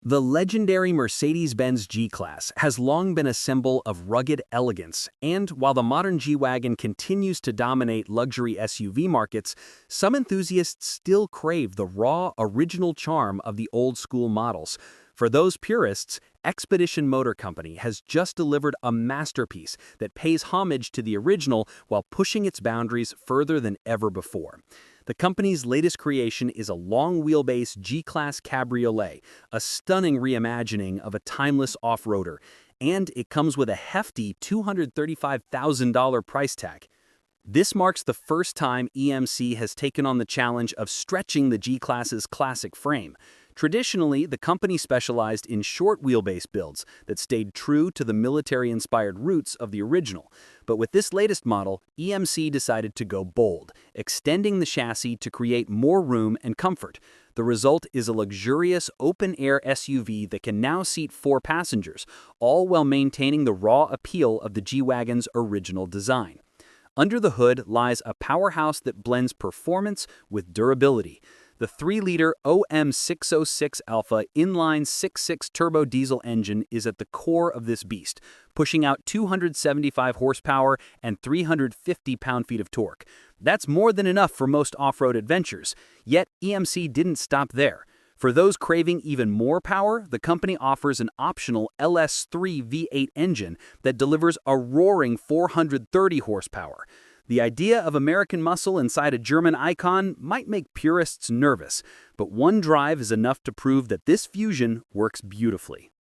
The legendary Mercedes-Benz G-Class has long been a symbol of rugged elegance, and while the modern G-Wagen continues to dominate luxury SUV markets, some enthusiasts still crave the raw, original charm of the old-school models. For those purists, Expedition Motor Company has just delivered a masterpiece that pays homage to the original while pushing its boundaries further than ever before. The company's latest creation is a long-wheelbase G-Class Cabriolet, a stunning reimagining of a timeless off-roader, and it comes with a hefty $235,000 price tag. This marks the first time EMC has taken on the challenge of stretching the G-Class's classic frame. Traditionally, the company specialized in short-wheelbase builds that stayed true to the military-inspired roots of the original. But with this latest model, EMC decided to go bold, extending the chassis to create more room and comfort. The result is a luxurious open-air SUV that can now seat 4 passengers, all while maintaining the raw appeal of the G-Wagon's original design. Under the hood lies a powerhouse that blends performance with durability. The 3-liter OM606 Alpha inline 6.6 turbo diesel engine is at the core of this beast, pushing out 275 horsepower and 350 pound-feet of torque. That's more than enough for most off-road adventures, yet EMC didn't stop there. For those craving even more power, the company offers an optional LS3 V8 engine that delivers a roaring 430 horsepower. The idea of American muscle inside a German icon might make purists nervous, but one drive is enough to prove that this fusion works beautifully.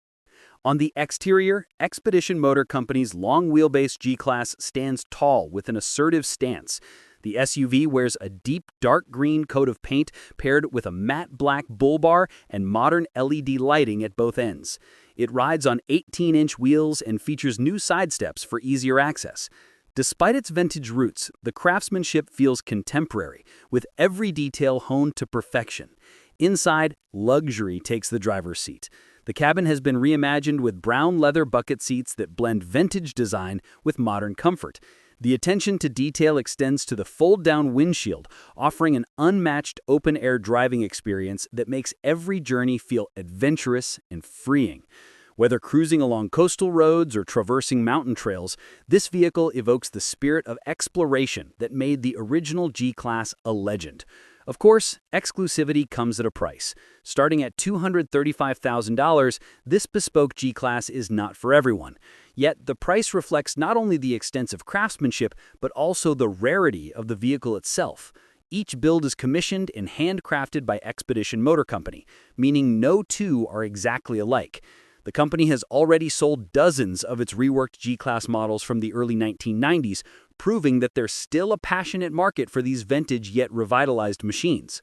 On the exterior, Expedition Motor Company's long-wheelbase G-Class stands tall with an assertive stance. The SUV wears a deep dark green coat of paint paired with a matte black bull bar and modern LED lighting at both ends. It rides on 18-inch wheels and features new side steps for easier access. Despite its vintage roots, the craftsmanship feels contemporary, with every detail honed to perfection. Inside, luxury takes the driver's seat. The cabin has been reimagined with brown leather bucket seats that blend vintage design with modern comfort. The attention to detail extends to the fold-down windshield, offering an unmatched open-air driving experience that makes every journey feel adventurous and freeing. Whether cruising along coastal roads or traversing mountain trails, this vehicle evokes the spirit of exploration that made the original G-Class a legend. Of course, exclusivity comes at a price. Starting at $235,000, this bespoke G-Class is not for everyone. Yet, the price reflects not only the extensive craftsmanship, but also the rarity of the vehicle itself. Each build is commissioned and handcrafted by Expedition Motor Company, meaning no two are exactly alike. The company has already sold dozens of its reworked G-Class models from the early 1990s, proving that there's still a passionate market for these vintage yet revitalized machines.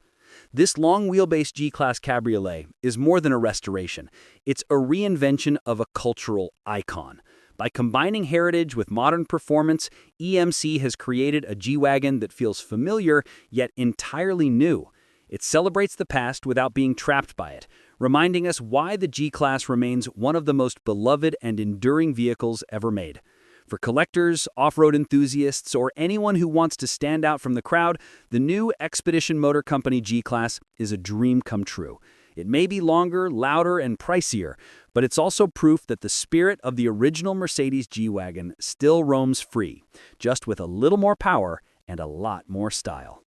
This long-wheelbase G-Class Cabriolet is more than a restoration. It's a reinvention of a cultural icon. By combining heritage with modern performance, EMC has created a G-Wagen that feels familiar yet entirely new. It celebrates the past without being trapped by it, reminding us why the G-Class remains one of the most beloved and enduring vehicles ever made. For collectors, off-road enthusiasts, or anyone who wants to stand out from the crowd, the new Expedition Motor Company G-Class is a dream come true. It may be longer, louder, and pricier, but it's also proof that the spirit of the original Mercedes G-Wagen still roams free, just with a little more power and a lot more style.